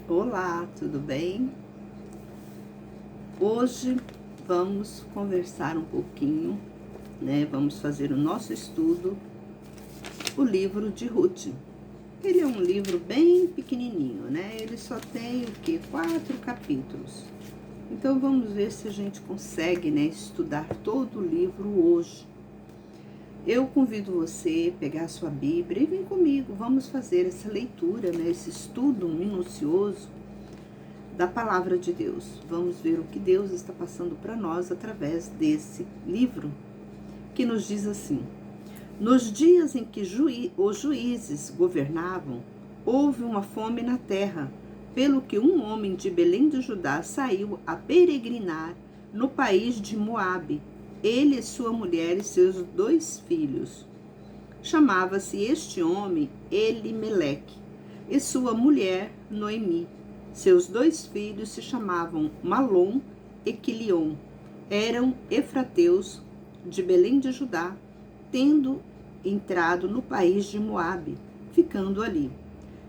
Olá, tudo bem? Hoje vamos conversar um pouquinho, né? Vamos fazer o nosso estudo, o livro de Ruth. Ele é um livro bem pequenininho, né? Ele só tem o quê? 4 capítulos. Então vamos ver se a gente consegue, né, estudar todo o livro hoje. Eu convido você a pegar a sua Bíblia e vem comigo. Vamos fazer essa leitura, né? Esse estudo minucioso da palavra de Deus. Vamos ver o que Deus está passando para nós através desse livro, que nos diz assim: nos dias em que os juízes governavam, houve uma fome na terra, pelo que um homem de Belém de Judá saiu a peregrinar no país de Moabe, ele, sua mulher e seus 2 filhos. Chamava-se este homem Elimeleque, e sua mulher Noemi. Seus 2 filhos se chamavam Malom e Quilion. Eram efrateus de Belém de Judá, tendo entrado no país de Moabe, ficando ali.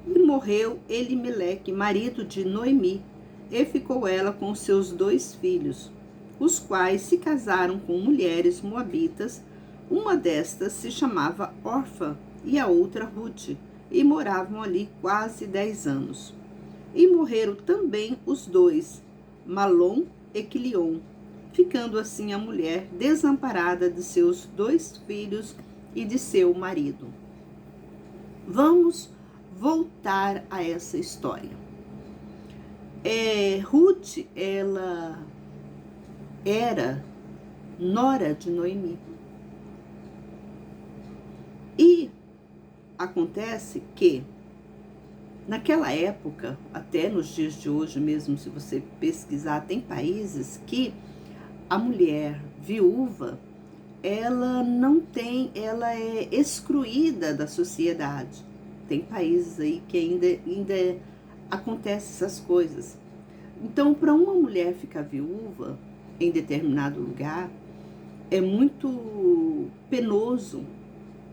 E morreu Elimeleque, marido de Noemi, e ficou ela com seus 2 filhos, os quais se casaram com mulheres moabitas. Uma destas se chamava Orfa e a outra Ruth, e moravam ali quase 10 anos. E morreram também os 2, Malom e Quilion, ficando assim a mulher desamparada de seus 2 filhos e de seu marido. Vamos voltar a essa história. Ruth, ela era nora de Noemi. E acontece que, naquela época, até nos dias de hoje mesmo, se você pesquisar, tem países que a mulher viúva, ela é excluída da sociedade. Tem países aí que ainda acontecem essas coisas. Então, para uma mulher ficar viúva em determinado lugar, é muito penoso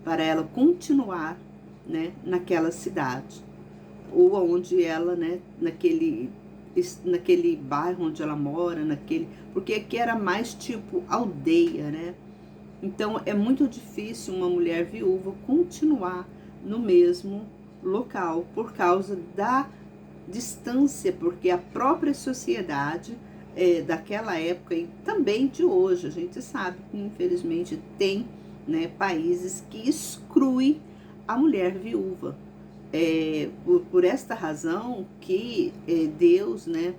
para ela continuar, né, naquela cidade, ou onde ela, né, naquele bairro onde ela mora, porque aqui era mais tipo aldeia, né? Então é muito difícil uma mulher viúva continuar no mesmo local por causa da distância, porque a própria sociedade daquela época e também de hoje, a gente sabe que infelizmente tem, né, países que excluem a mulher viúva. Por esta razão que Deus, né,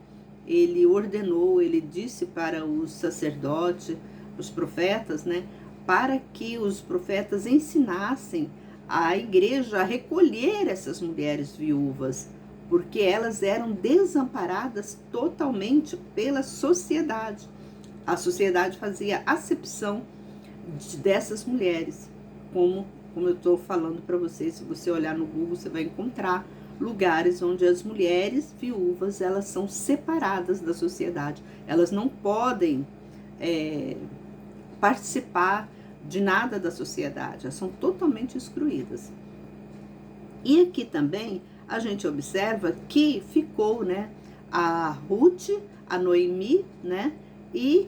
ele ordenou, ele disse para os sacerdotes, os profetas, né, para que os profetas ensinassem a igreja a recolher essas mulheres viúvas, porque elas eram desamparadas totalmente pela sociedade. A sociedade fazia acepção dessas mulheres, como eu estou falando para vocês. Se você olhar no Google, você vai encontrar lugares onde as mulheres viúvas, elas são separadas da sociedade. Elas não podem participar de nada da sociedade, elas são totalmente excluídas. E aqui também a gente observa que ficou, né, a Ruth, a Noemi, né, e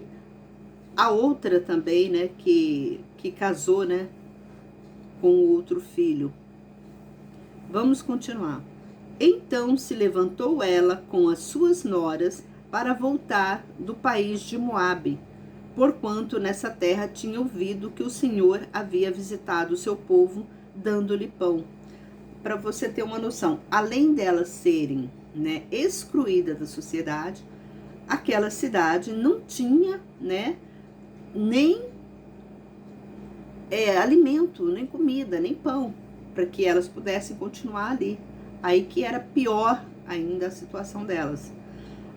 a outra também, né, que casou, né, com o outro filho. Vamos continuar. Então se levantou ela com as suas noras para voltar do país de Moabe, porquanto nessa terra tinha ouvido que o Senhor havia visitado o seu povo, dando-lhe pão. Para você ter uma noção, além delas serem, né, excluídas da sociedade, aquela cidade não tinha, né, nem alimento, nem comida, nem pão, para que elas pudessem continuar ali. Aí que era pior ainda a situação delas.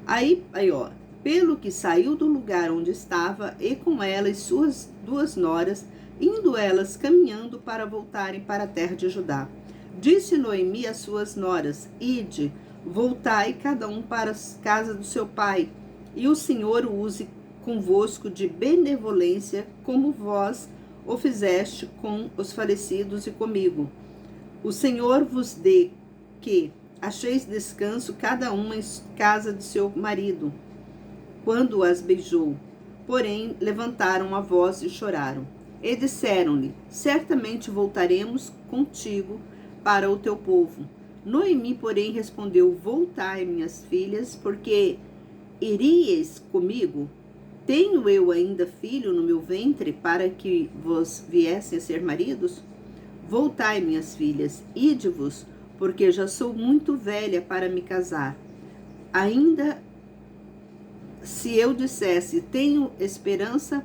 Aí ó, pelo que saiu do lugar onde estava, e com ela e suas 2 noras, indo elas caminhando para voltarem para a terra de Judá. Disse Noemi às suas noras: ide, voltai cada um para a casa do seu pai, e o Senhor use convosco de benevolência, como vós o fizeste com os falecidos e comigo. O Senhor vos dê que acheis descanso cada uma em casa de seu marido, quando as beijou. Porém, levantaram a voz e choraram. E disseram-lhe: certamente voltaremos contigo para o teu povo. Noemi, porém, respondeu: voltai, minhas filhas, porque iríeis comigo? Tenho eu ainda filho no meu ventre para que vos viessem a ser maridos? Voltai, minhas filhas, ide-vos, porque já sou muito velha para me casar. Ainda se eu dissesse, tenho esperança,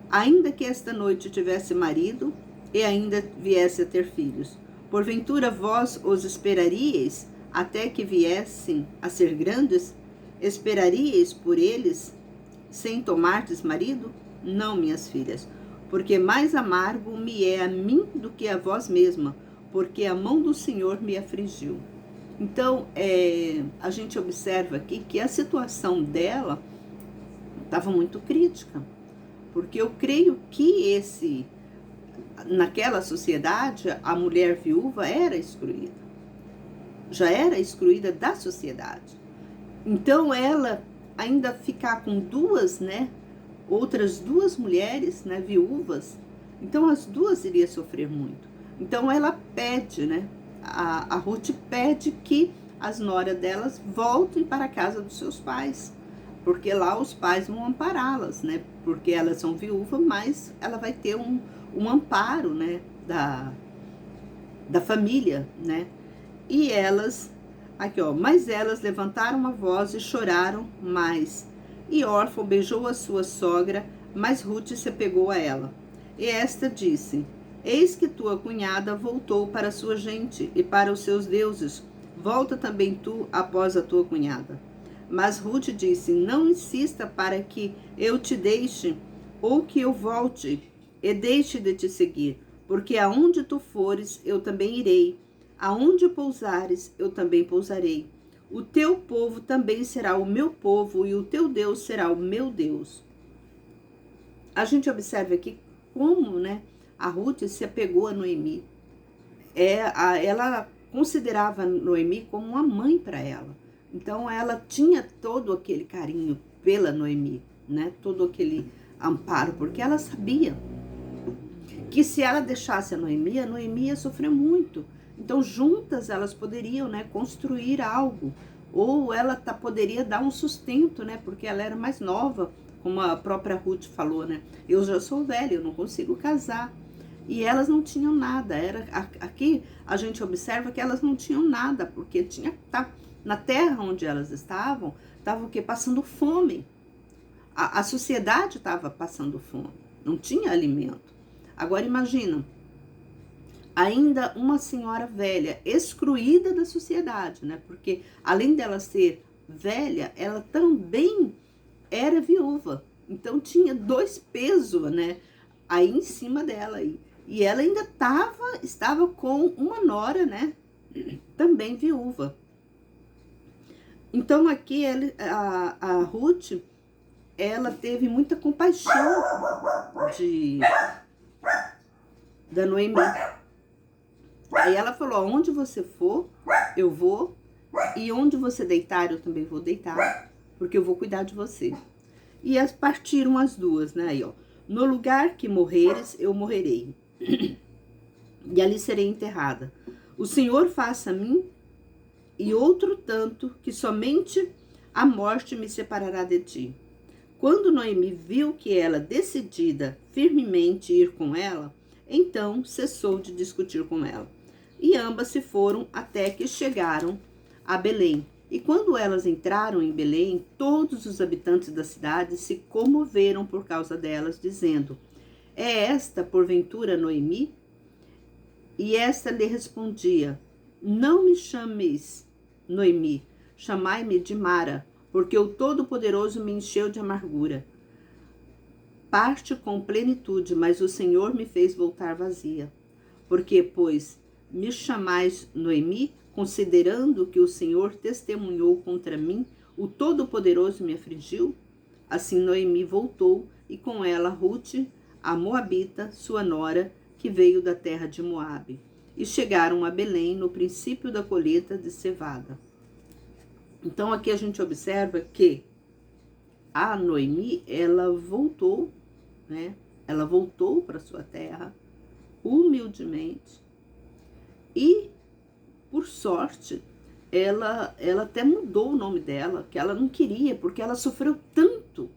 ainda que esta noite tivesse marido e ainda viesse a ter filhos. Porventura vós os esperaríeis até que viessem a ser grandes? Esperaríeis por eles sem tomardes marido? Não, minhas filhas, porque mais amargo me é a mim do que a vós mesma, porque a mão do Senhor me afligiu. Então, a gente observa aqui que a situação dela estava muito crítica, porque eu creio que naquela sociedade, a mulher viúva era excluída, já era excluída da sociedade. Então, ela ainda ficar com outras duas mulheres, viúvas, então as duas iriam sofrer muito. Então, ela pede, a Ruth pede que as noras delas voltem para a casa dos seus pais, porque lá os pais vão ampará-las, porque elas são viúvas, mas ela vai ter um amparo, da família, E elas, aqui ó, mas elas levantaram a voz e choraram mais. E Orfa beijou a sua sogra, mas Ruth se apegou a ela. E esta disse: eis que tua cunhada voltou para a sua gente e para os seus deuses. Volta também tu após a tua cunhada. Mas Ruth disse: não insista para que eu te deixe, ou que eu volte e deixe de te seguir, porque aonde tu fores, eu também irei. Aonde pousares, eu também pousarei. O teu povo também será o meu povo, e o teu Deus será o meu Deus. A gente observa aqui como, a Ruth se apegou a Noemi. Ela considerava Noemi como uma mãe para ela. Então, ela tinha todo aquele carinho pela Noemi, todo aquele amparo, porque ela sabia que se ela deixasse a Noemi ia sofrer muito. Então, juntas elas poderiam, construir algo, ou ela poderia dar um sustento, porque ela era mais nova, como a própria Ruth falou, eu já sou velha, eu não consigo casar. E elas não tinham nada. Aqui a gente observa que elas não tinham nada, porque na terra onde elas estavam o quê? Passando fome. A sociedade estava passando fome, não tinha alimento. Agora imagina, ainda uma senhora velha, excluída da sociedade, porque além dela ser velha, ela também era viúva. Então tinha dois pesos, aí em cima dela. E ela ainda estava com uma nora, também viúva. Então aqui a Ruth, ela teve muita compaixão da Noemi. Aí ela falou: aonde você for, eu vou, e onde você deitar, eu também vou deitar, porque eu vou cuidar de você. E partiram as duas, aí ó, no lugar que morreres, eu morrerei, e ali serei enterrada. O Senhor faça a mim e outro tanto, que somente a morte me separará de ti. Quando Noemi viu que ela decidida firmemente ir com ela, então cessou de discutir com ela. E ambas se foram até que chegaram a Belém. E quando elas entraram em Belém, todos os habitantes da cidade se comoveram por causa delas, dizendo: é esta, porventura, Noemi? E esta lhe respondia: não me chameis Noemi, chamai-me de Mara, porque o Todo-Poderoso me encheu de amargura. Parte com plenitude, mas o Senhor me fez voltar vazia. Porque, pois, me chamais Noemi, considerando que o Senhor testemunhou contra mim, o Todo-Poderoso me afligiu? Assim Noemi voltou, e com ela Ruth, a Moabita, sua nora, que veio da terra de Moabe. e chegaram a Belém no princípio da colheita de cevada. Então aqui a gente observa que a Noemi, ela voltou, né? Ela voltou para sua terra humildemente e, por sorte, ela até mudou o nome dela, que ela não queria, porque ela sofreu tanto,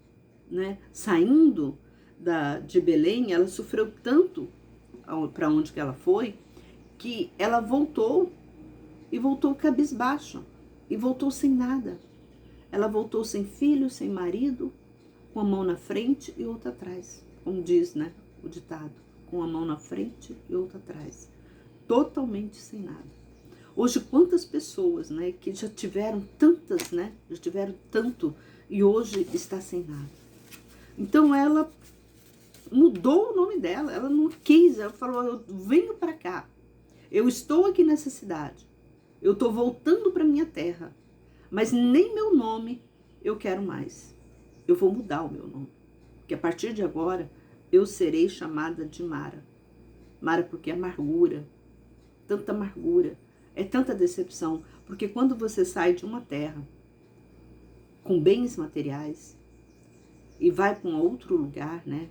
né? Saindo de Belém, ela sofreu tanto para onde que ela foi, que ela voltou e voltou cabisbaixa e voltou sem nada. Ela voltou sem filho, sem marido, com a mão na frente e outra atrás, como diz, né, o ditado, com a mão na frente e outra atrás, totalmente sem nada. Hoje, quantas pessoas, né, que já tiveram tantas, né, já tiveram tanto e hoje está sem nada. Então ela mudou o nome dela, ela não quis, ela falou, eu venho para cá, eu estou aqui nessa cidade, eu estou voltando para minha terra, mas nem meu nome eu quero mais, eu vou mudar o meu nome, porque a partir de agora eu serei chamada de Mara. Mara porque é amargura, é tanta decepção, porque quando você sai de uma terra com bens materiais e vai para um outro lugar, né,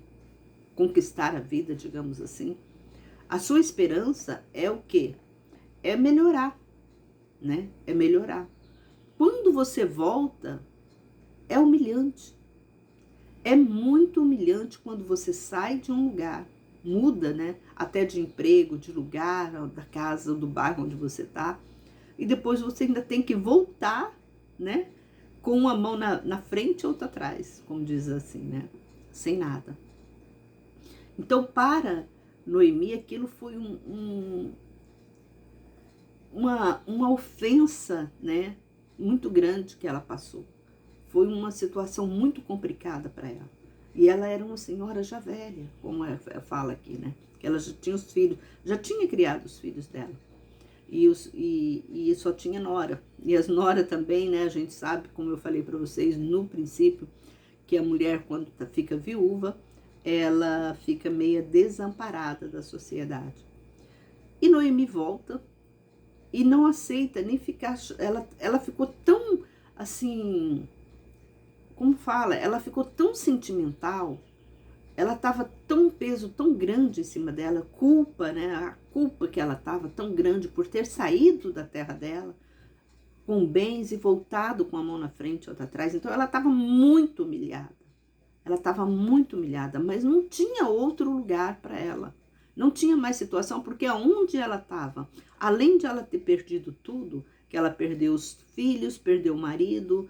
conquistar a vida, digamos assim, a sua esperança é o quê? É melhorar, né? É melhorar. Quando você volta, é humilhante. É muito humilhante quando você sai de um lugar, muda, né? Até de emprego, de lugar, da casa, do bairro onde você tá, e depois você ainda tem que voltar, né? Com uma mão na frente e outra atrás, como diz assim, né? Sem nada. Então, para Noemi, aquilo foi uma ofensa, né, muito grande que ela passou. Foi uma situação muito complicada para ela. E ela era uma senhora já velha, como ela fala aqui, né? Que ela já tinha os filhos, já tinha criado os filhos dela. E só tinha nora. E as noras também, né? A gente sabe, como eu falei para vocês no princípio, que a mulher, quando fica viúva, ela fica meia desamparada da sociedade. E Noemi volta e não aceita nem ficar. Ela ficou tão assim, como fala? Ela ficou tão sentimental. Ela estava tão peso tão grande em cima dela, culpa, né? A culpa que ela estava tão grande por ter saído da terra dela com bens e voltado com a mão na frente e outra atrás. Então ela estava muito humilhada. Ela estava muito humilhada, mas não tinha outro lugar para ela. Não tinha mais situação, porque aonde ela estava, além de ela ter perdido tudo, que ela perdeu os filhos, perdeu o marido,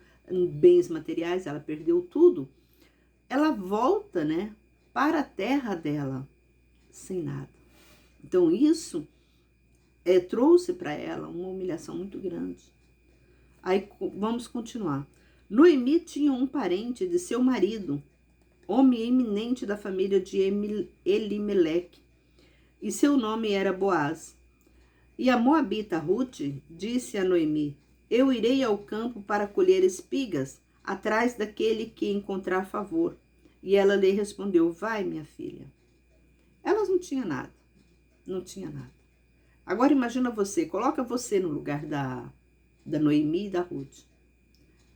bens materiais, ela perdeu tudo, ela volta, né, para a terra dela sem nada. Então isso trouxe para ela uma humilhação muito grande. Aí vamos continuar. Noemi tinha um parente de seu marido, homem eminente da família de Elimeleque, e seu nome era Boaz. E a moabita Ruth disse a Noemi, eu irei ao campo para colher espigas, atrás daquele que encontrar favor. E ela lhe respondeu, vai, minha filha. Elas não tinham nada, não tinha nada. Agora imagina você, coloca você no lugar da Noemi e da Ruth.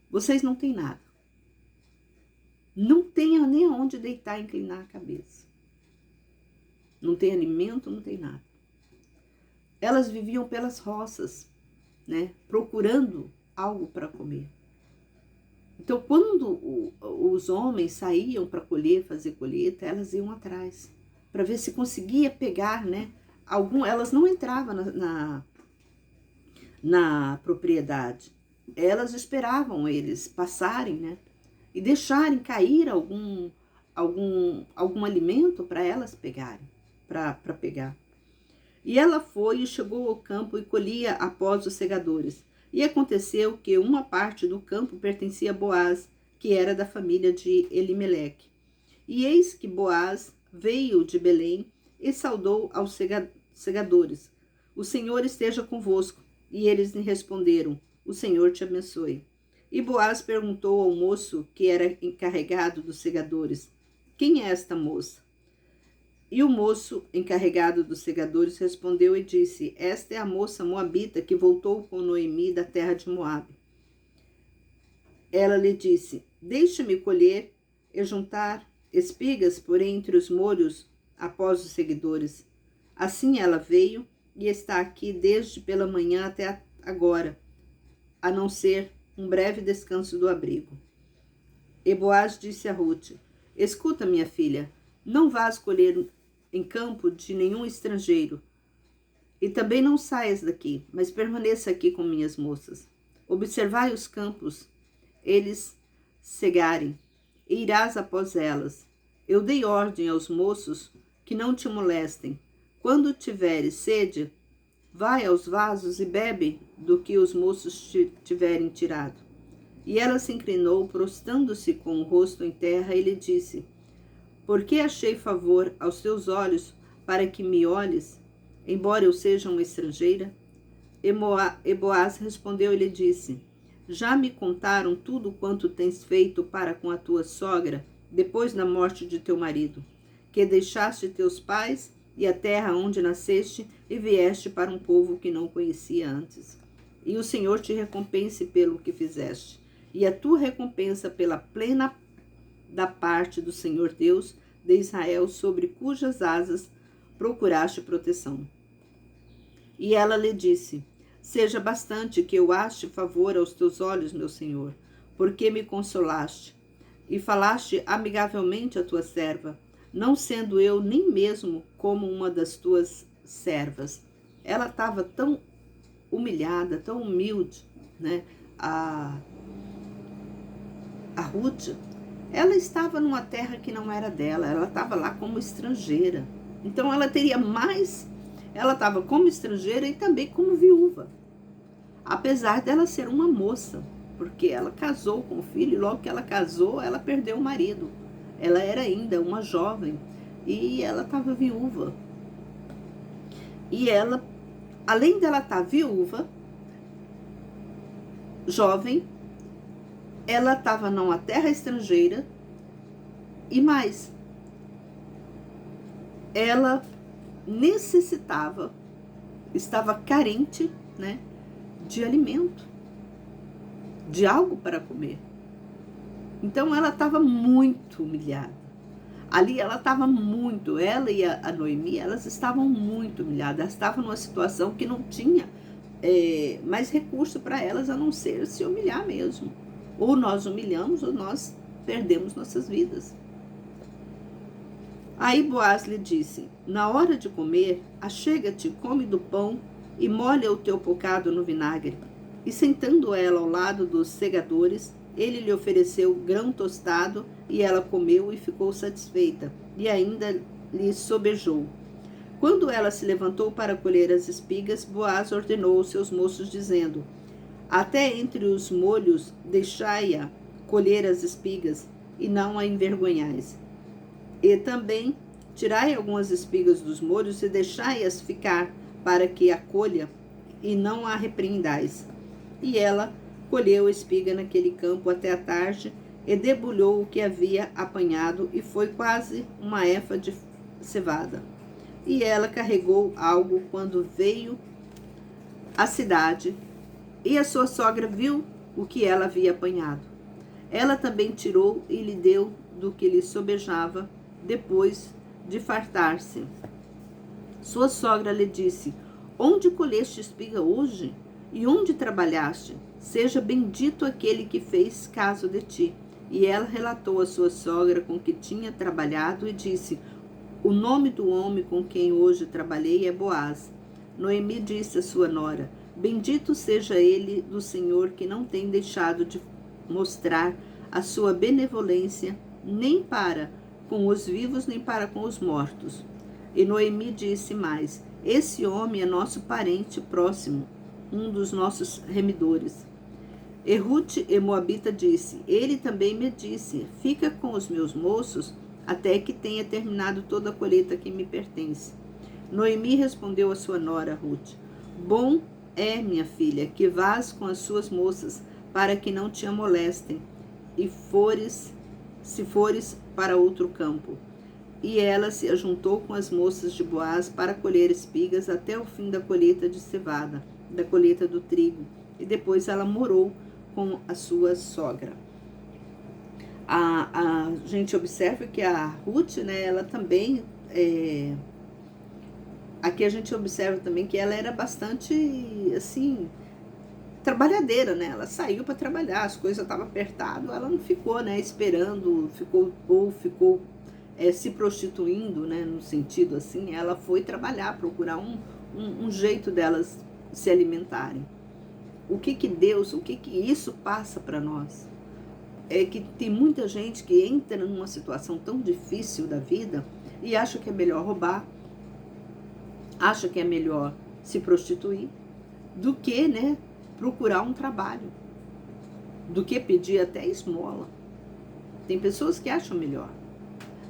Vocês não têm nada. Não tem nem aonde deitar e inclinar a cabeça. Não tem alimento, não tem nada. Elas viviam pelas roças, né? Procurando algo para comer. Então, quando os homens saíam para colher, fazer colheita, elas iam atrás, para ver se conseguia pegar, né? Elas não entravam na propriedade. Elas esperavam eles passarem, né? E deixarem cair algum alimento para elas pegarem, para pegar. E ela foi e chegou ao campo e colhia após os segadores. E aconteceu que uma parte do campo pertencia a Boaz, que era da família de Elimeleque. E eis que Boaz veio de Belém e saudou aos segadores. O Senhor esteja convosco. E eles lhe responderam, o Senhor te abençoe. E Boaz perguntou ao moço que era encarregado dos segadores, quem é esta moça? E o moço encarregado dos segadores respondeu e disse: esta é a moça moabita que voltou com Noemi da terra de Moabe. Ela lhe disse: deixe-me colher e juntar espigas por entre os molhos após os seguidores. Assim ela veio e está aqui desde pela manhã até agora, a não ser um breve descanso do abrigo. E Boaz disse a Ruth: escuta, minha filha, não vás colher em campo de nenhum estrangeiro, e também não saias daqui, mas permaneça aqui com minhas moças. Observai os campos, eles cegarem, e irás após elas. Eu dei ordem aos moços que não te molestem. Quando tiveres sede, vai aos vasos e bebe do que os moços tiverem tirado. E ela se inclinou, prostrando-se com o rosto em terra, e lhe disse: porque achei favor aos teus olhos para que me olhes, embora eu seja uma estrangeira? E Boaz respondeu e lhe disse: já me contaram tudo quanto tens feito para com a tua sogra, depois da morte de teu marido, que deixaste teus pais e a terra onde nasceste e vieste para um povo que não conhecia antes. E o Senhor te recompense pelo que fizeste, e a tua recompensa pela plena da parte do Senhor Deus de Israel, sobre cujas asas procuraste proteção. E ela lhe disse: seja bastante que eu ache favor aos teus olhos, meu senhor, porque me consolaste e falaste amigavelmente à tua serva, não sendo eu nem mesmo como uma das tuas servas. Ela estava tão humilhada, tão humilde, né? A Ruth, ela estava numa terra que não era dela, ela estava lá como estrangeira. Então ela teria mais, ela estava como estrangeira e também como viúva. Apesar dela ser uma moça, porque ela casou com o filho e logo que ela casou, ela perdeu o marido. Ela era ainda uma jovem e ela estava viúva. E ela, além dela estar viúva, jovem, ela estava numa terra estrangeira e mais, ela necessitava, estava carente, né, de alimento, de algo para comer. Então ela estava muito humilhada. Ali ela estava muito, ela e a Noemi, elas estavam muito humilhadas, elas estavam numa situação que não tinha mais recurso para elas a não ser se humilhar mesmo. Ou nós humilhamos ou nós perdemos nossas vidas. Aí Boaz lhe disse: na hora de comer, achega-te, come do pão e molha o teu bocado no vinagre. E sentando ela ao lado dos segadores, ele lhe ofereceu grão tostado, e ela comeu e ficou satisfeita, e ainda lhe sobejou. Quando ela se levantou para colher as espigas, Boaz ordenou aos seus moços, dizendo: até entre os molhos deixai-a colher as espigas, e não a envergonhais. E também tirai algumas espigas dos molhos e deixai-as ficar, para que a colha, e não a repreendais. E ela colheu a espiga naquele campo até a tarde, e debulhou o que havia apanhado, e foi quase uma efa de cevada. E ela carregou algo quando veio à cidade, e a sua sogra viu o que ela havia apanhado. Ela também tirou e lhe deu do que lhe sobejava, depois de fartar-se. Sua sogra lhe disse: onde colheste espiga hoje? E onde trabalhaste? Seja bendito aquele que fez caso de ti. E ela relatou à sua sogra com que tinha trabalhado e disse: o nome do homem com quem hoje trabalhei é Boaz. Noemi disse à sua nora: bendito seja ele do Senhor, que não tem deixado de mostrar a sua benevolência, nem para com os vivos, nem para com os mortos. E Noemi disse mais: esse homem é nosso parente próximo, um dos nossos remidores. E Ruth e Moabita disse: ele também me disse: fica com os meus moços até que tenha terminado toda a colheita que me pertence. Noemi respondeu à sua nora Ruth: bom é, minha filha, que vás com as suas moças, para que não te molestem, e se fores para outro campo. E ela se ajuntou com as moças de Boaz para colher espigas até o fim da colheita de cevada, da colheita do trigo. E depois ela morou com a sua sogra. A gente observa que a Ruth, né, ela também... aqui a gente observa também que ela era bastante, assim, trabalhadeira, né? Ela saiu para trabalhar, as coisas estavam apertadas, ela não ficou, né, esperando, ficou se prostituindo, né, no sentido assim, ela foi trabalhar, procurar um jeito delas se alimentarem. O que isso passa para nós? É que tem muita gente que entra numa situação tão difícil da vida e acha que é melhor roubar, acha que é melhor se prostituir, do que, né, procurar um trabalho, do que pedir até esmola. Tem pessoas que acham melhor.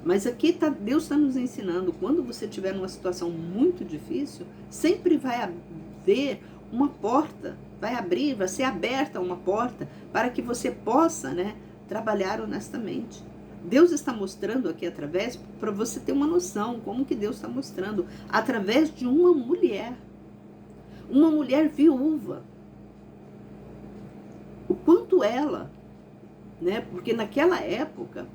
Mas aqui Deus está nos ensinando, quando você estiver numa situação muito difícil, sempre vai haver uma porta, vai ser aberta uma porta para que você possa, né, trabalhar honestamente. Deus está mostrando aqui através, para você ter uma noção, como que Deus está mostrando, através de uma mulher viúva. O quanto ela, né, porque naquela época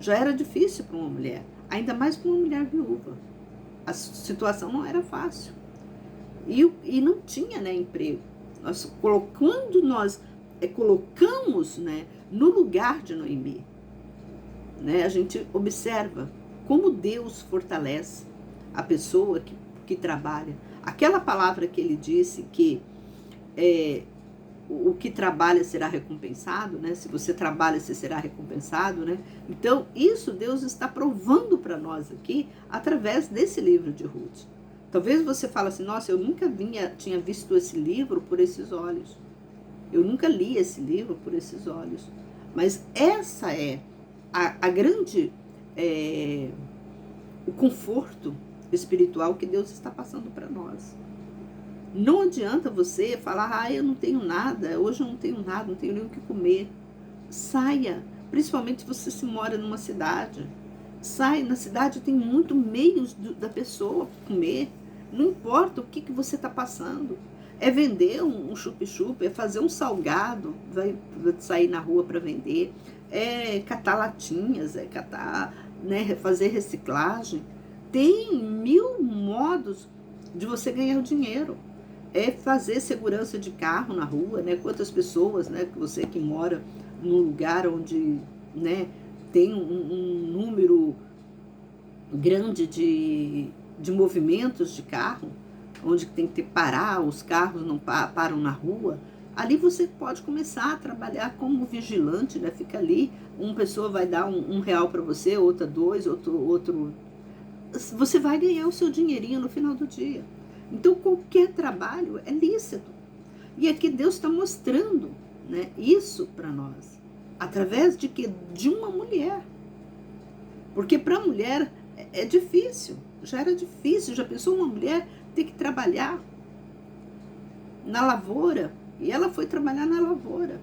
já era difícil para uma mulher, ainda mais para uma mulher viúva. A situação não era fácil. E não tinha, né, emprego. Quando nós colocamos, né, no lugar de Noemi, né, a gente observa como Deus fortalece a pessoa que trabalha. Aquela palavra que ele disse que o que trabalha será recompensado, né? Se você trabalha, você será recompensado, né? Então, isso Deus está provando para nós aqui, através desse livro de Ruth. Talvez você fale assim, nossa, eu nunca tinha visto esse livro por esses olhos. Eu nunca li esse livro por esses olhos. Mas essa é a grande, o conforto espiritual que Deus está passando para nós. Não adianta você falar, eu não tenho nada, hoje eu não tenho nada, não tenho nem o que comer. Saia, principalmente se você mora numa cidade. Sai, na cidade tem muito meios da pessoa comer. Não importa o que você está passando. É vender um chup-chup, é fazer um salgado, vai sair na rua para vender, é catar latinhas, é catar, né, fazer reciclagem. Tem 1000 modos de você ganhar o dinheiro. É fazer segurança de carro na rua, né? Quantas pessoas, né? Você que mora num lugar onde, né, tem um número grande de movimentos de carro, onde tem que parar, os carros não param na rua. Ali você pode começar a trabalhar como vigilante, né? Fica ali, uma pessoa vai dar um real para você, outra 2, outro. Você vai ganhar o seu dinheirinho no final do dia. Então, qualquer trabalho é lícito. E aqui Deus está mostrando, né, isso para nós. Através de quê? De uma mulher. Porque para a mulher é difícil. Já era difícil. Já pensou uma mulher ter que trabalhar na lavoura? E ela foi trabalhar na lavoura.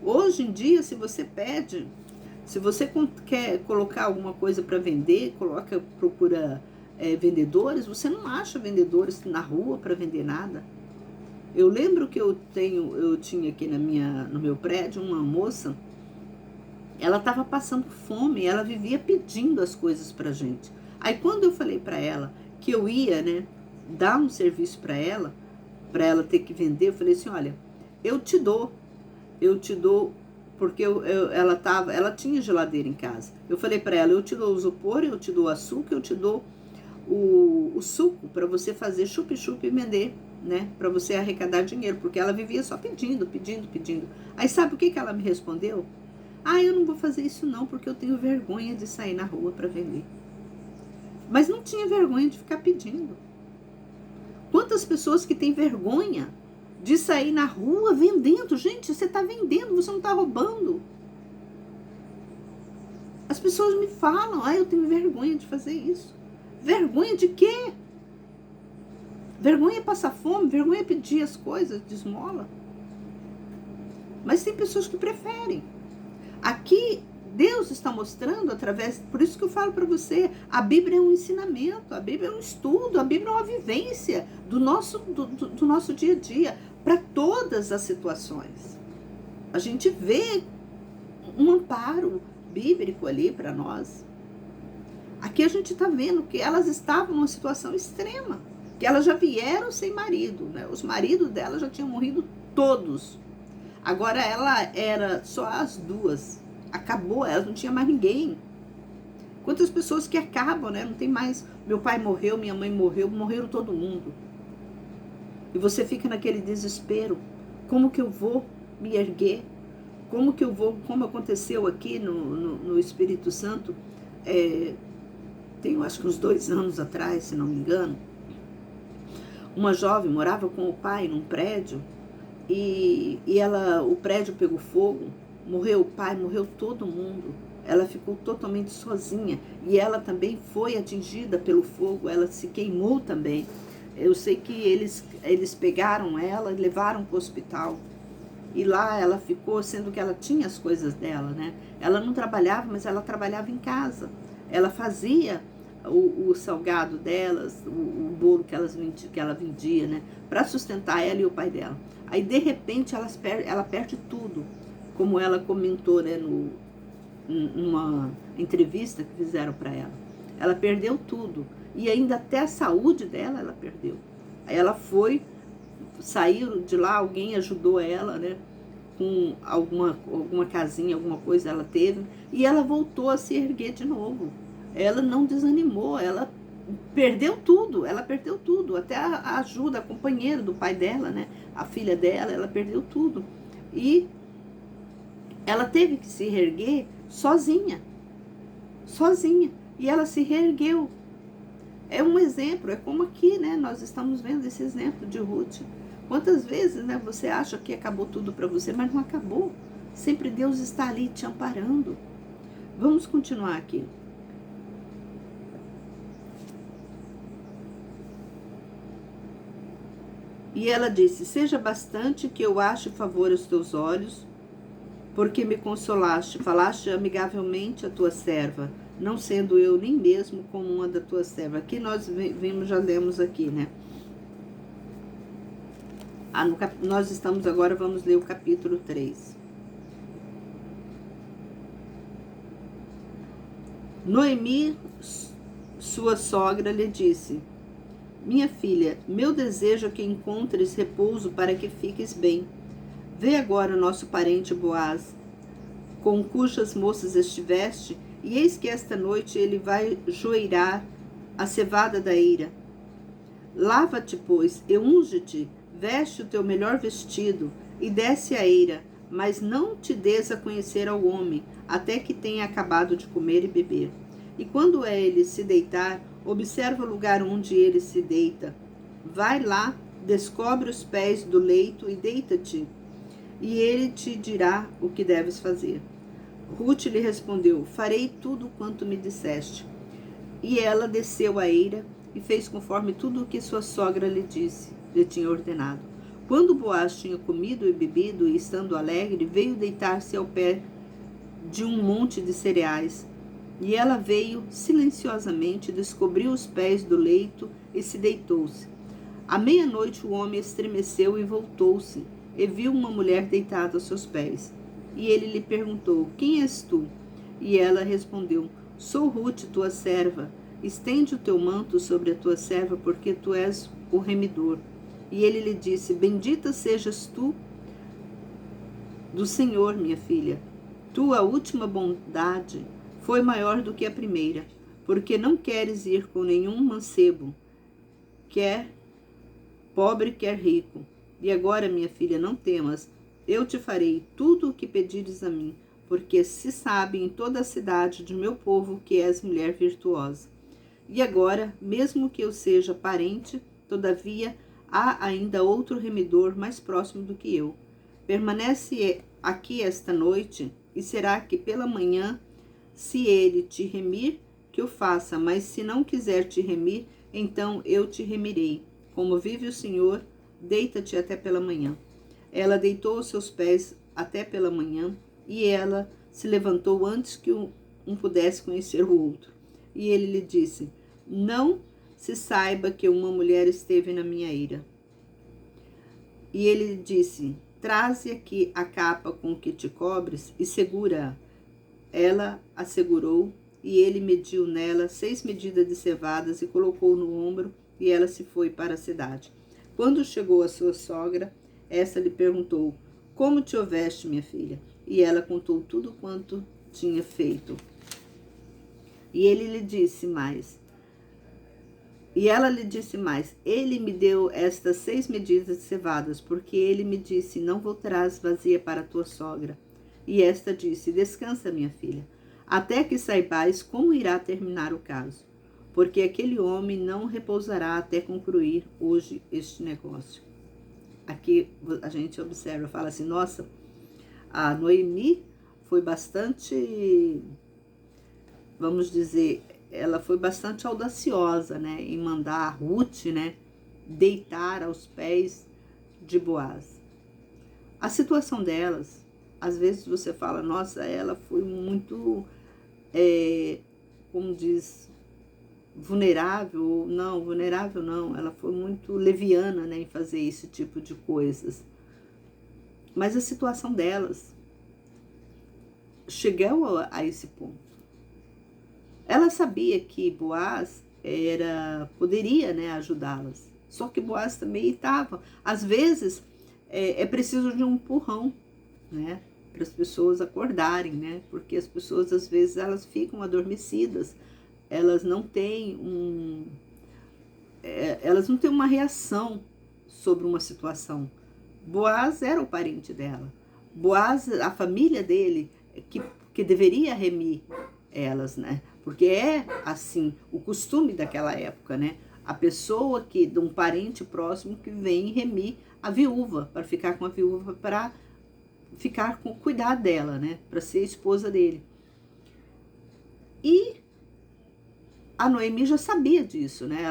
Hoje em dia, se você pede, se você quer colocar alguma coisa para vender, procura... vendedores, você não acha vendedores na rua para vender nada. Eu lembro que eu tinha aqui no meu prédio uma moça, ela estava passando fome, ela vivia pedindo as coisas pra gente. Aí quando eu falei para ela que eu ia, né, dar um serviço para ela ter que vender, eu falei assim, olha, eu te dou, porque ela tinha geladeira em casa. Eu falei para ela, eu te dou o isopor, eu te dou açúcar, eu te dou o suco para você fazer chup-chup e vender, né? Para você arrecadar dinheiro, porque ela vivia só pedindo. Aí sabe o que ela me respondeu? Eu não vou fazer isso não, porque eu tenho vergonha de sair na rua para vender. Mas não tinha vergonha de ficar pedindo. Quantas pessoas que têm vergonha de sair na rua vendendo? Gente, você está vendendo, você não está roubando. As pessoas me falam, eu tenho vergonha de fazer isso. Vergonha de quê? Vergonha é passar fome, vergonha é pedir as coisas de esmola. Mas tem pessoas que preferem. Aqui, Deus está mostrando através, por isso que eu falo para você, a Bíblia é um ensinamento, a Bíblia é um estudo, a Bíblia é uma vivência do nosso dia a dia, para todas as situações. A gente vê um amparo bíblico ali para nós. Aqui a gente está vendo que elas estavam numa situação extrema, que elas já vieram sem marido, né? Os maridos delas já tinham morrido todos. Agora ela era só as duas. Acabou, ela não tinha mais ninguém. Quantas pessoas que acabam, né? Não tem mais. Meu pai morreu, minha mãe morreu, morreram todo mundo. E você fica naquele desespero. Como que eu vou me erguer? Como que eu vou, como aconteceu aqui no Espírito Santo, tem acho que uns 2 anos atrás, se não me engano, uma jovem morava com o pai num prédio e o prédio pegou fogo, morreu o pai, morreu todo mundo. Ela ficou totalmente sozinha e ela também foi atingida pelo fogo, ela se queimou também. Eu sei que eles pegaram ela e levaram para o hospital. E lá ela ficou, sendo que ela tinha as coisas dela, né? Ela não trabalhava, mas ela trabalhava em casa. Ela fazia o salgado delas, o bolo que ela vendia, né? Para sustentar ela e o pai dela. Aí, de repente, ela perde tudo. Como ela comentou, né? Numa entrevista que fizeram para ela. Ela perdeu tudo. E ainda até a saúde dela, ela perdeu. Aí ela saiu de lá, alguém ajudou ela, né? Com alguma casinha, alguma coisa ela teve. E ela voltou a se erguer de novo. Ela não desanimou, ela perdeu tudo, até a ajuda, a companheira do pai dela, né? A filha dela, ela perdeu tudo. E ela teve que se reerguer sozinha. E ela se reergueu. É um exemplo, é como aqui, né? Nós estamos vendo esse exemplo de Ruth. Quantas vezes, né, você acha que acabou tudo para você, mas não acabou. Sempre Deus está ali te amparando. Vamos continuar aqui. E ela disse: seja bastante que eu ache favor aos teus olhos, porque me consolaste, falaste amigavelmente a tua serva, não sendo eu nem mesmo como uma da tuas servas. Aqui nós vimos, já lemos aqui, né? Nós estamos agora, vamos ler o capítulo 3. Noemi, sua sogra, lhe disse: minha filha, meu desejo é que encontres repouso para que fiques bem. Vê agora o nosso parente Boaz, com cujas moças estiveste, e eis que esta noite ele vai joeirar a cevada da eira. Lava-te, pois, e unge-te, veste o teu melhor vestido, e desce a eira, mas não te des a conhecer ao homem, até que tenha acabado de comer e beber. E quando ele se deitar, observa o lugar onde ele se deita. Vai lá, descobre os pés do leito e deita-te, e ele te dirá o que deves fazer. Ruth lhe respondeu: farei tudo quanto me disseste. E ela desceu a eira e fez conforme tudo o que sua sogra lhe tinha ordenado. Quando Boaz tinha comido e bebido, e estando alegre, veio deitar-se ao pé de um monte de cereais. E ela veio silenciosamente, descobriu os pés do leito e se deitou-se. À meia-noite o homem estremeceu e voltou-se, e viu uma mulher deitada aos seus pés. E ele lhe perguntou: quem és tu? E ela respondeu: sou Ruth, tua serva. Estende o teu manto sobre a tua serva, porque tu és o remidor. E ele lhe disse: bendita sejas tu do Senhor, minha filha. Tua última bondade foi maior do que a primeira, porque não queres ir com nenhum mancebo, quer pobre, quer rico. E agora, minha filha, não temas, eu te farei tudo o que pedires a mim, porque se sabe em toda a cidade de meu povo que és mulher virtuosa. E agora, mesmo que eu seja parente, todavia há ainda outro remidor mais próximo do que eu. Permanece aqui esta noite, e será que pela manhã, se ele te remir, que o faça, mas se não quiser te remir, então eu te remirei. Como vive o Senhor, deita-te até pela manhã. Ela deitou os seus pés até pela manhã, e ela se levantou antes que um pudesse conhecer o outro. E ele lhe disse: não se saiba que uma mulher esteve na minha eira. E ele lhe disse: traze aqui a capa com que te cobres e segura-a. Ela a segurou, e ele mediu nela 6 medidas de cevadas e colocou no ombro, e ela se foi para a cidade. Quando chegou a sua sogra, esta lhe perguntou: como te houveste, minha filha? E ela contou tudo quanto tinha feito. E ela lhe disse mais: ele me deu estas 6 medidas de cevadas, porque ele me disse: não voltarás vazia para a tua sogra. E esta disse: descansa, minha filha, até que saibais como irá terminar o caso, porque aquele homem não repousará até concluir hoje este negócio. Aqui a gente observa, fala assim: nossa, a Noemi foi bastante, vamos dizer, ela foi bastante audaciosa, né, em mandar a Ruth, né, deitar aos pés de Boaz. A situação delas, às vezes você fala: nossa, ela foi muito, como diz, vulnerável. Não, vulnerável não, ela foi muito leviana, né, em fazer esse tipo de coisas. Mas a situação delas chegou a esse ponto. Ela sabia que Boaz poderia, né, ajudá-las. Só que Boaz também estava. Às vezes é preciso de um empurrão, né, para as pessoas acordarem, né? Porque as pessoas às vezes elas ficam adormecidas, elas não têm uma reação sobre uma situação. Boaz era o parente dela. Boaz, a família dele, que deveria remir elas, né? Porque é assim o costume daquela época, né? A pessoa de um parente próximo que vem remir a viúva, para ficar com a viúva, para cuidar dela, né? Para ser esposa dele. E a Noemi já sabia disso, né?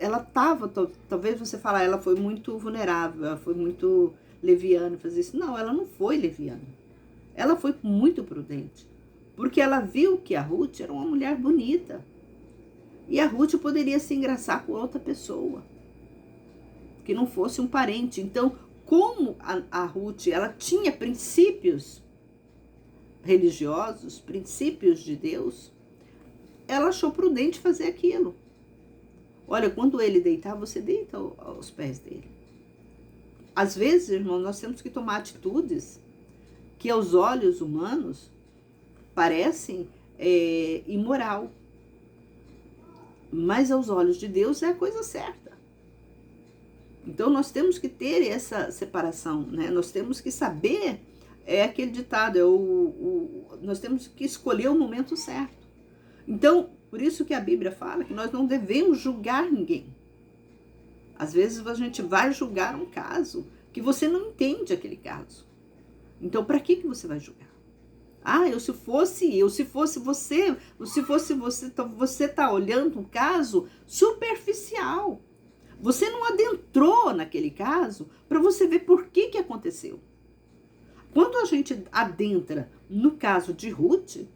Ela estava, talvez você fale, ela foi muito vulnerável, ela foi muito leviana fazer isso. Não, ela não foi leviana. Ela foi muito prudente. Porque ela viu que a Ruth era uma mulher bonita. E a Ruth poderia se engraçar com outra pessoa, que não fosse um parente. Então, como a Ruth, ela tinha princípios religiosos, princípios de Deus, ela achou prudente fazer aquilo. Olha, quando ele deitar, você deita aos pés dele. Às vezes, irmão, nós temos que tomar atitudes que aos olhos humanos parecem imoral. Mas aos olhos de Deus é a coisa certa. Então nós temos que ter essa separação, né? Nós temos que saber, aquele ditado, nós temos que escolher o momento certo. Então, por isso que a Bíblia fala que nós não devemos julgar ninguém. Às vezes a gente vai julgar um caso que você não entende aquele caso. Então, para que você vai julgar? Se fosse você, você está olhando um caso superficial. Você não adentrou naquele caso para você ver por que aconteceu. Quando a gente adentra no caso de Ruth,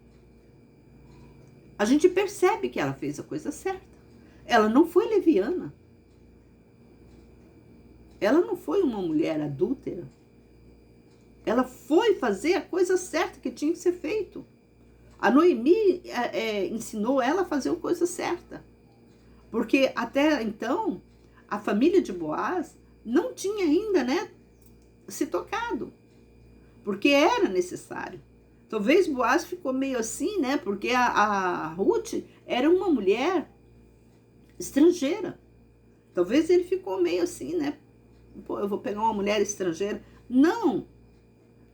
a gente percebe que ela fez a coisa certa. Ela não foi leviana. Ela não foi uma mulher adúltera. Ela foi fazer a coisa certa que tinha que ser feito. A Noemi ensinou ela a fazer a coisa certa. Porque até então, a família de Boaz não tinha ainda, né, se tocado. Porque era necessário. Talvez Boaz ficou meio assim, né, porque a Ruth era uma mulher estrangeira. Talvez ele ficou meio assim, né, pô, eu vou pegar uma mulher estrangeira. Não.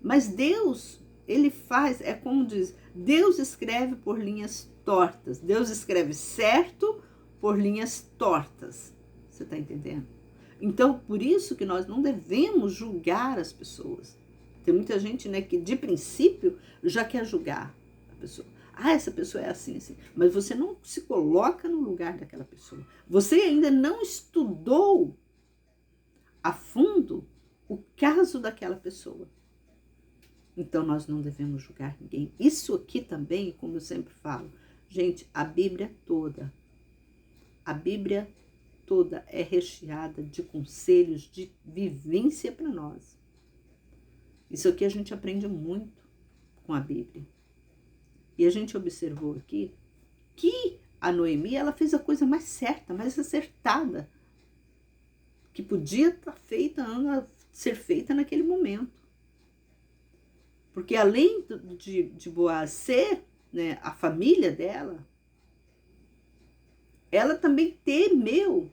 Mas Deus, ele faz, como diz, Deus escreve por linhas tortas. Deus escreve certo por linhas tortas. Você está entendendo? Então, por isso que nós não devemos julgar as pessoas. Tem muita gente, né, que de princípio já quer julgar a pessoa. Essa pessoa é assim, assim. Mas você não se coloca no lugar daquela pessoa. Você ainda não estudou a fundo o caso daquela pessoa. Então nós não devemos julgar ninguém. Isso aqui também, como eu sempre falo, gente, a Bíblia toda é recheada de conselhos, de vivência para nós. Isso aqui a gente aprende muito com a Bíblia. E a gente observou aqui que a Noemi, ela fez a coisa mais certa, mais acertada, que podia ser feita naquele momento. Porque além de Boaz ser, né, a família dela, ela também temeu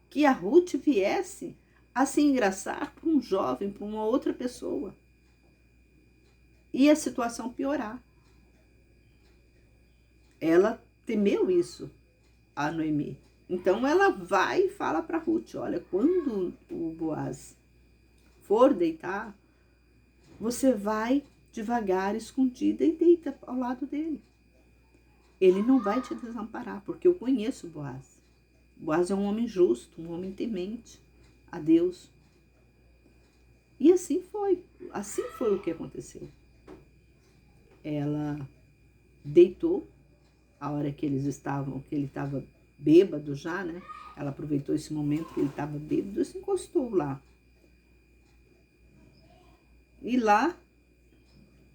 que a Ruth viesse a se engraçar por um jovem, por uma outra pessoa. E a situação piorar. Ela temeu isso, a Noemi. Então ela vai e fala para Ruth, olha, quando o Boaz for deitar, você vai devagar, escondida, e deita ao lado dele. Ele não vai te desamparar, porque eu conheço Boaz. Boaz é um homem justo, um homem temente a Deus. E assim foi o que aconteceu. Ela deitou a hora que ele estava bêbado já, né? Ela aproveitou esse momento que ele estava bêbado e se encostou lá. E lá,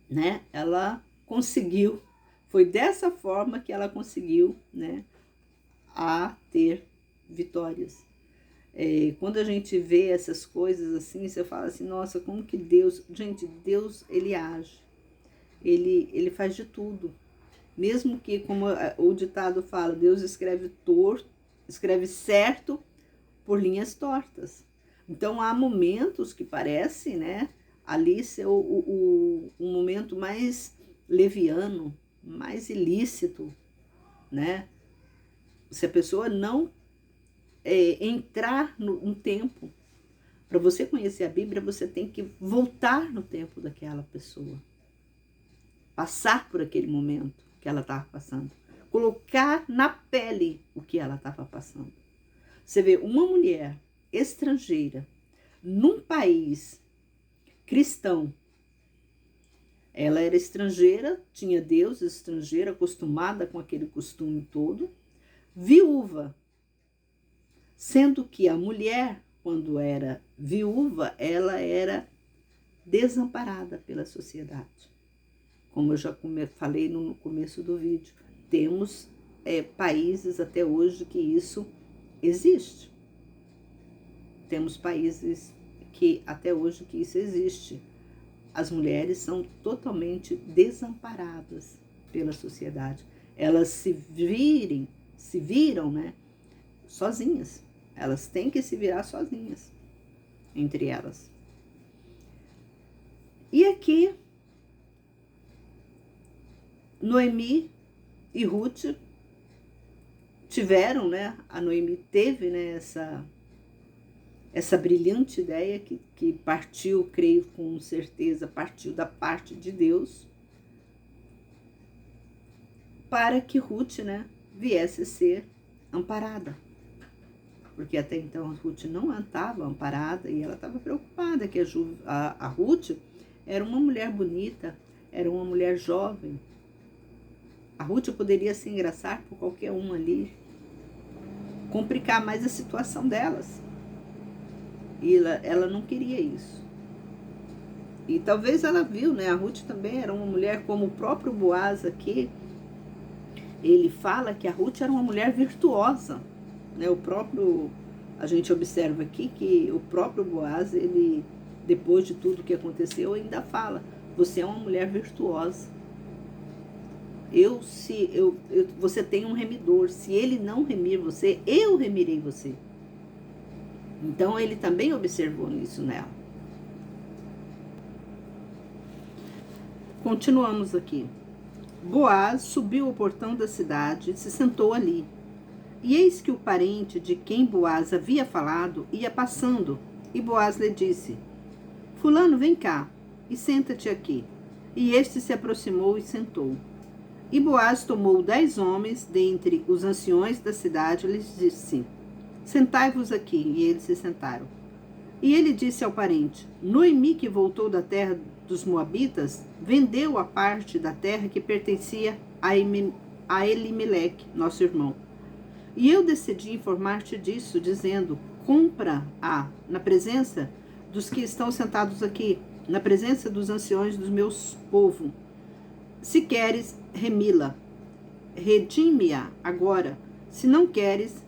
né, ela conseguiu, foi dessa forma que ela conseguiu, né, a ter vitórias. Quando a gente vê essas coisas assim, você fala assim, nossa, como que Deus... Gente, Deus, ele age. Ele faz de tudo. Mesmo que, como o ditado fala, Deus escreve certo por linhas tortas. Então, há momentos que parece, né, ali ser o momento mais leviano, mais ilícito, né? Se a pessoa não entrar no tempo, para você conhecer a Bíblia, você tem que voltar no tempo daquela pessoa. Passar por aquele momento que ela estava passando. Colocar na pele o que ela estava passando. Você vê uma mulher estrangeira num país cristão. Ela era estrangeira, tinha Deus, estrangeira, acostumada com aquele costume todo, viúva. Sendo que a mulher, quando era viúva, ela era desamparada pela sociedade. Como eu já falei no começo do vídeo, temos países até hoje que isso existe. Temos países que até hoje que isso existe. As mulheres são totalmente desamparadas pela sociedade. Elas se viram, né, sozinhas. Elas têm que se virar sozinhas, entre elas. E aqui, Noemi e Ruth tiveram, né, a Noemi teve, né, essa brilhante ideia que partiu, creio com certeza, partiu da parte de Deus, para que Ruth, né, viesse a ser amparada. Porque até então a Ruth não estava amparada e ela estava preocupada, que a Ruth era uma mulher bonita, era uma mulher jovem. A Ruth poderia se engraçar por qualquer um ali, complicar mais a situação delas. E ela não queria isso. E talvez ela viu, né? A Ruth também era uma mulher, como o próprio Boaz aqui, ele fala que a Ruth era uma mulher virtuosa, né? A gente observa aqui que o próprio Boaz, ele, depois de tudo que aconteceu, ainda fala, você é uma mulher virtuosa. Você tem um remidor, se ele não remir você, eu remirei você. Então ele também observou isso nela. Continuamos aqui. Boaz subiu ao portão da cidade e se sentou ali. E eis que o parente de quem Boaz havia falado ia passando, e Boaz lhe disse, fulano, vem cá, e senta-te aqui. E este se aproximou e sentou. E Boaz tomou 10 homens dentre os anciões da cidade e lhes disse, sentai-vos aqui. E eles se sentaram. E ele disse ao parente: Noemi, que voltou da terra dos Moabitas, vendeu a parte da terra que pertencia a Elimeleque, nosso irmão. E eu decidi informar-te disso, dizendo: compra-a na presença dos que estão sentados aqui, na presença dos anciões dos meus povo. Se queres, remi-la, redime-a agora. Se não queres,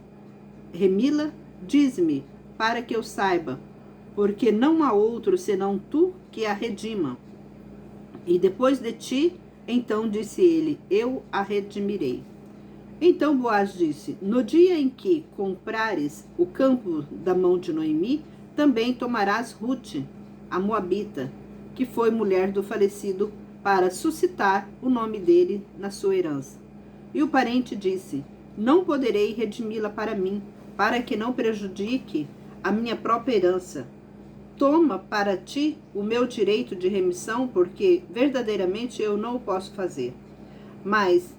remi-la, dize-me, para que eu saiba, porque não há outro senão tu que a redima. E depois de ti, então disse ele, eu a redimirei. Então Boaz disse, no dia em que comprares o campo da mão de Noemi, também tomarás Rute, a Moabita, que foi mulher do falecido, para suscitar o nome dele na sua herança. E o parente disse, não poderei redimi-la para mim, para que não prejudique a minha própria herança. Toma para ti o meu direito de remissão, porque verdadeiramente eu não o posso fazer. Mas,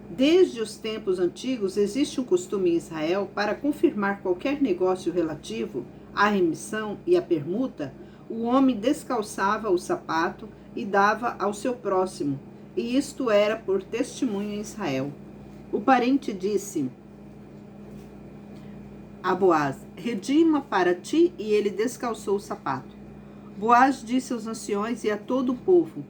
desde os tempos antigos, existe um costume em Israel para confirmar qualquer negócio relativo à remissão e à permuta, o homem descalçava o sapato e dava ao seu próximo, e isto era por testemunho em Israel. O parente disse a Boaz, redima para ti, e ele descalçou o sapato. Boaz disse aos anciões e a todo o povo,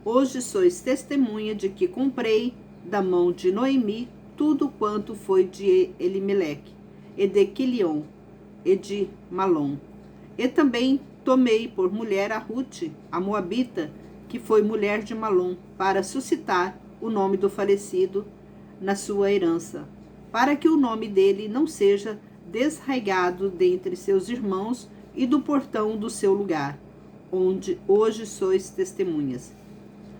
hoje sois testemunha de que comprei da mão de Noemi tudo quanto foi de Elimeleque, e de Quilion, e de Malom. E também tomei por mulher a Rute, a Moabita, que foi mulher de Malom, para suscitar o nome do falecido na sua herança, para que o nome dele não seja desraigado dentre seus irmãos e do portão do seu lugar, onde hoje sois testemunhas.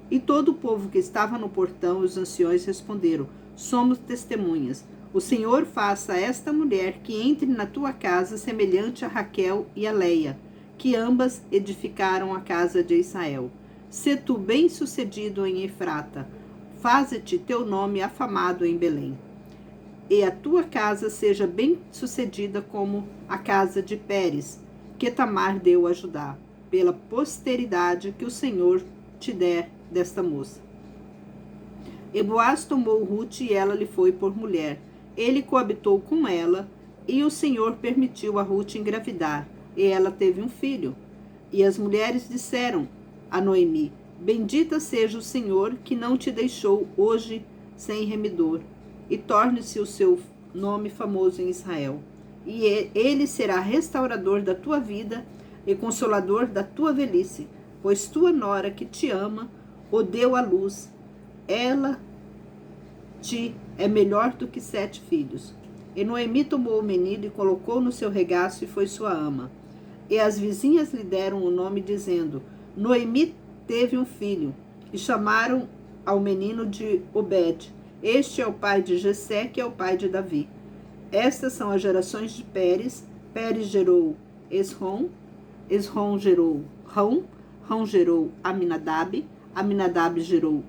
E todo o povo que estava no portão, os anciões responderam, somos testemunhas. O Senhor faça a esta mulher que entre na tua casa semelhante a Raquel e a Leia, que ambas edificaram a casa de Israel. Se tu bem-sucedido em Efrata, faze-te teu nome afamado em Belém. E a tua casa seja bem-sucedida como a casa de Pérez, que Tamar deu a Judá, pela posteridade que o Senhor te der desta moça. E Boaz tomou Rute e ela lhe foi por mulher. Ele coabitou com ela, e o Senhor permitiu a Rute engravidar, e ela teve um filho. E as mulheres disseram a Noemi, bendita seja o Senhor que não te deixou hoje sem remidor, e torne-se o seu nome famoso em Israel. E ele será restaurador da tua vida e consolador da tua velhice, pois tua nora que te ama o deu à luz. Ela te é melhor do que 7 filhos. E Noemi tomou o menino e colocou no seu regaço e foi sua ama. E as vizinhas lhe deram o nome, dizendo, Noemi teve um filho, e chamaram ao menino de Obed. Este é o pai de Jessé, que é o pai de Davi. Estas são as gerações de Pérez. Pérez gerou Esrom, Esrom gerou Rão, Rão gerou Aminadab, Aminadab gerou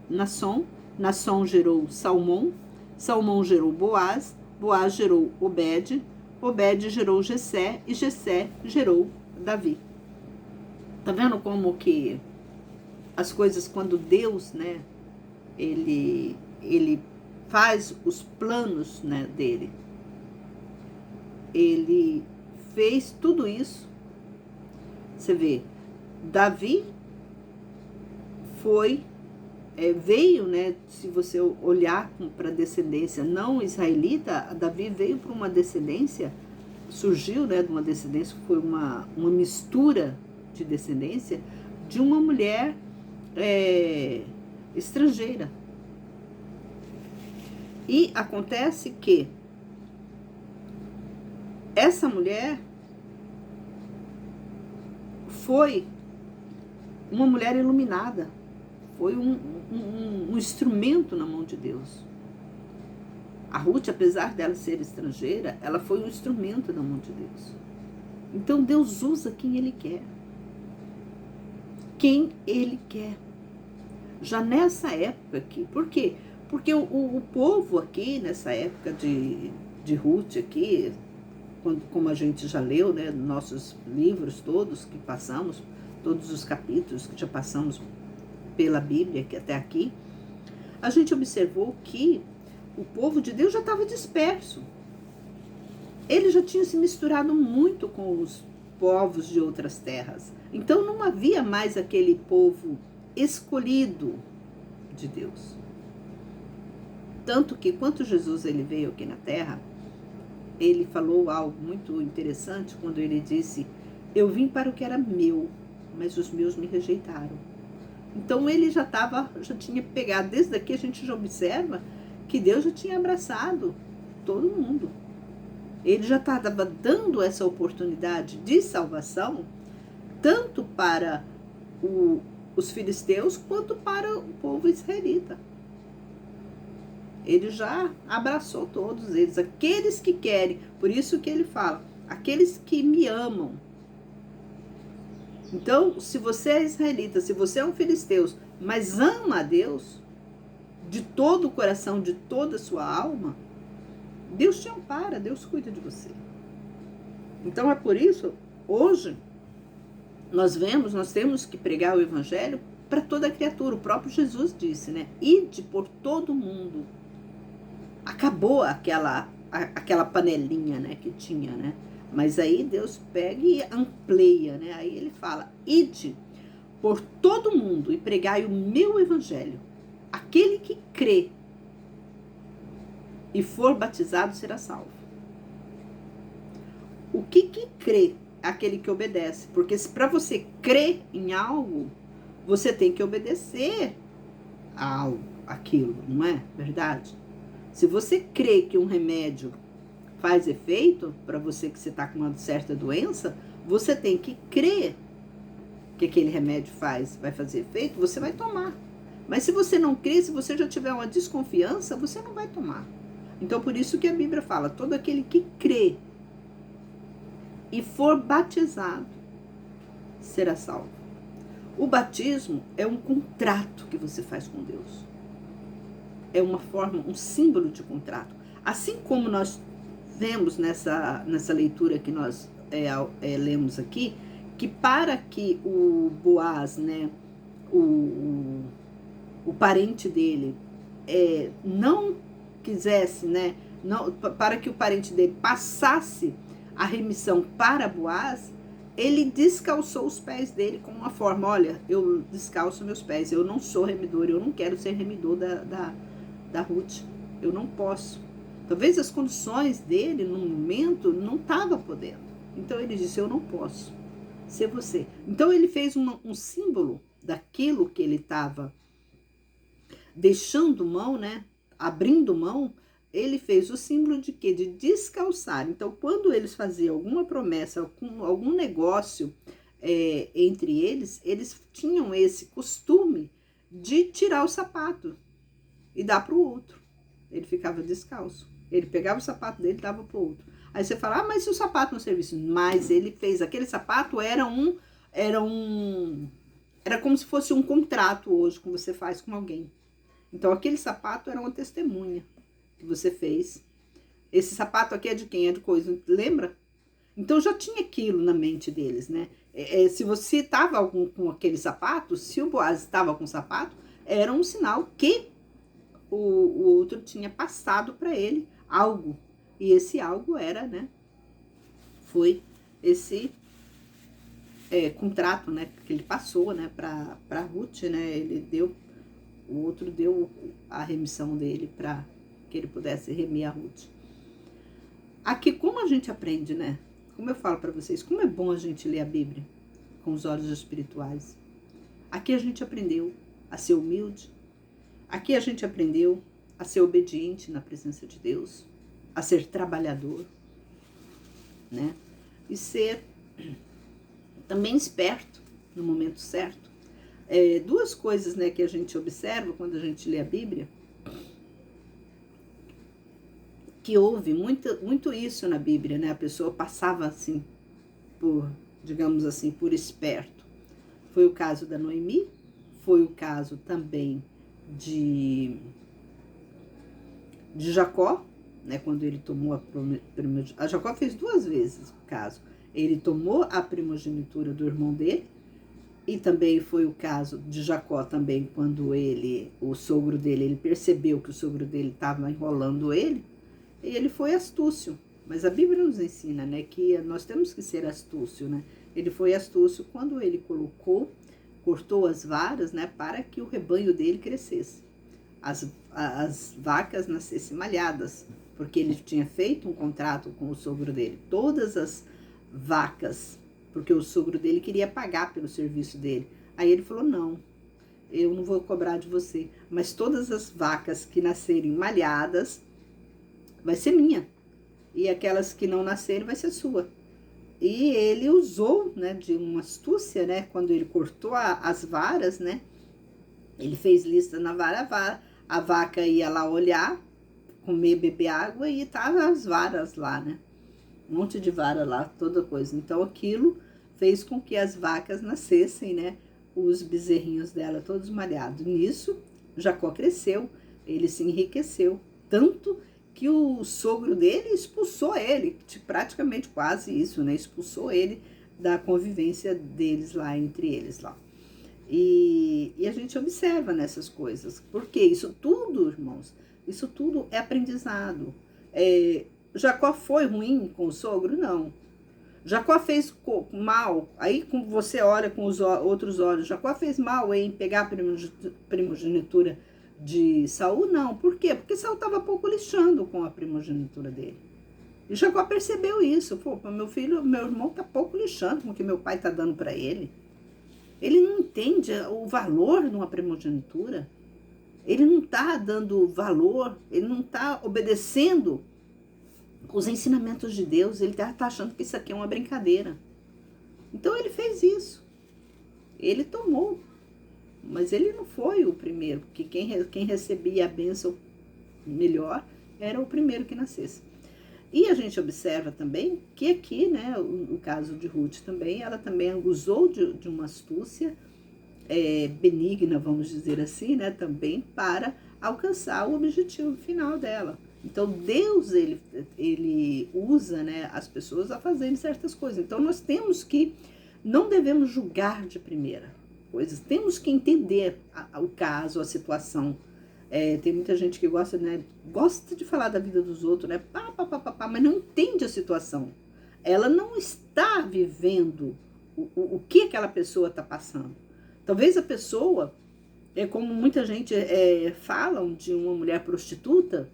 Nasson, Nasson gerou Salmão, Salmão gerou Boaz, Boaz gerou Obed, Obed gerou Jessé, e Jessé gerou Davi. Tá vendo como que as coisas, quando Deus, né, ele faz os planos, né, dele, ele fez tudo isso. Você vê, Davi veio, né, se você olhar para a descendência não israelita, Davi veio para uma descendência, surgiu, né, de uma descendência, foi uma mistura de descendência de uma mulher estrangeira. E acontece que essa mulher foi uma mulher iluminada, foi um instrumento na mão de Deus. A Rute, apesar dela ser estrangeira, ela foi um instrumento na mão de Deus. Então Deus usa quem Ele quer. Quem Ele quer. Já nessa época aqui, por quê? Porque o povo aqui, nessa época de Rute aqui, como a gente já leu, né, nossos livros todos que passamos, todos os capítulos que já passamos pela Bíblia que até aqui, a gente observou que o povo de Deus já estava disperso. Ele já tinha se misturado muito com os povos de outras terras. Então não havia mais aquele povo escolhido de Deus. Tanto que quando Jesus ele veio aqui na terra, ele falou algo muito interessante quando ele disse: eu vim para o que era meu, mas os meus me rejeitaram. Então ele já tinha pegado, desde aqui a gente já observa que Deus já tinha abraçado todo mundo. Ele já estava dando essa oportunidade de salvação, tanto para os filisteus, quanto para o povo israelita. Ele já abraçou todos eles, aqueles que querem. Por isso que ele fala, aqueles que me amam. Então, se você é israelita, se você é um filisteu, mas ama a Deus, de todo o coração, de toda a sua alma, Deus te ampara, Deus cuida de você. Então é por isso, hoje, nós temos que pregar o evangelho para toda criatura. O próprio Jesus disse, né? Ide por todo mundo. Acabou aquela panelinha, né, que tinha, né? Mas aí Deus pega e amplia, né? Aí ele fala, ide por todo mundo e pregai o meu evangelho. Aquele que crê e for batizado será salvo. O que crê? Aquele que obedece. Porque para você crer em algo, você tem que obedecer a algo, aquilo, não é verdade? Se você crê que um remédio faz efeito, para você que você está com uma certa doença, você tem que crer que aquele remédio vai fazer efeito, você vai tomar. Mas se você não crê, se você já tiver uma desconfiança, você não vai tomar. Então, por isso que a Bíblia fala, todo aquele que crê e for batizado será salvo. O batismo é um contrato que você faz com Deus. É uma forma, um símbolo de contrato. Assim como nós vemos nessa leitura que nós lemos aqui, que para que o Boaz, né, o parente dele, não quisesse, né, não, para que o parente dele passasse a remissão para Boaz, ele descalçou os pés dele com uma forma, olha, eu descalço meus pés, eu não sou remidor, eu não quero ser remidor da Ruth, eu não posso. Talvez as condições dele, no momento, não estava podendo. Então ele disse, eu não posso ser você. Então ele fez um símbolo daquilo que ele estava deixando mão, né? Abrindo mão, ele fez o símbolo de quê? De descalçar. Então, quando eles faziam alguma promessa, algum negócio entre eles tinham esse costume de tirar o sapato e dar para o outro. Ele ficava descalço. Ele pegava o sapato dele e dava para o outro. Aí você fala, mas se o sapato não servisse? Mas ele fez, aquele sapato era como se fosse um contrato hoje que você faz com alguém. Então aquele sapato era uma testemunha que você fez. Esse sapato aqui é de quem? É de coisa, lembra? Então já tinha aquilo na mente deles, né? Se você estava com aquele sapato, se o Boaz estava com o sapato, era um sinal que o outro tinha passado para ele algo. E esse algo era, né? Foi esse contrato, né? Que ele passou, né? Para Ruth, né? O outro deu a remissão dele para que ele pudesse remir a Ruth. Aqui, como a gente aprende, né? Como eu falo para vocês, como é bom a gente ler a Bíblia com os olhos espirituais. Aqui a gente aprendeu a ser humilde. Aqui a gente aprendeu a ser obediente na presença de Deus, a ser trabalhador, né? E ser também esperto no momento certo. Duas coisas, né, que a gente observa quando a gente lê a Bíblia, que houve muito isso na Bíblia, né? A pessoa passava assim digamos assim, por esperto. Foi o caso da Noemi, foi o caso também de Jacó, né, quando ele tomou a Jacó fez 2 vezes o caso. Ele tomou a primogenitura do irmão dele, e também foi o caso de Jacó também, quando o sogro dele, ele percebeu que o sogro dele estava enrolando ele, e ele foi astúcio. Mas a Bíblia nos ensina, né, que nós temos que ser astúcio, né? Ele foi astúcio quando ele cortou as varas, né, para que o rebanho dele crescesse. As vacas nascessem malhadas, porque ele tinha feito um contrato com o sogro dele. Todas as vacas, porque o sogro dele queria pagar pelo serviço dele. Aí ele falou, não, eu não vou cobrar de você, mas todas as vacas que nascerem malhadas vai ser minha, e aquelas que não nascerem vai ser sua. E ele usou, né, de uma astúcia, né, quando ele cortou as varas, né, ele fez lista na vara, a vaca ia lá olhar, comer, beber água, e tava as varas lá, né, um monte de vara lá, toda coisa. Então aquilo fez com que as vacas nascessem, né, os bezerrinhos dela todos malhados. Nisso, Jacó cresceu, ele se enriqueceu, tanto que o sogro dele expulsou ele, praticamente quase isso, né, expulsou ele da convivência deles lá, entre eles lá. E a gente observa nessas coisas, porque isso tudo, irmãos, isso tudo é aprendizado. Jacó foi ruim com o sogro? Não. Jacó fez mal, aí você olha com os outros olhos, Jacó fez mal em pegar a primogenitura de Saul? Não. Por quê? Porque Saul estava pouco lixando com a primogenitura dele. E Jacó percebeu isso. Pô, meu irmão está pouco lixando com o que meu pai está dando para ele. Ele não entende o valor de uma primogenitura. Ele não está dando valor, ele não está obedecendo os ensinamentos de Deus. Ele está achando que isso aqui é uma brincadeira. Então ele fez isso. Ele tomou. Mas ele não foi o primeiro, porque quem recebia a bênção melhor era o primeiro que nascesse. E a gente observa também que aqui, né, o caso de Ruth também, ela também usou de uma astúcia benigna, vamos dizer assim, né, também para alcançar o objetivo final dela. Então Deus, ele usa, né, as pessoas a fazerem certas coisas. Então nós não devemos julgar de primeira coisas, temos que entender o caso, a situação. Tem muita gente que gosta, né, gosta de falar da vida dos outros, né, mas não entende a situação. Ela não está vivendo o que aquela pessoa está passando. Talvez a pessoa, como muita gente falam de uma mulher prostituta,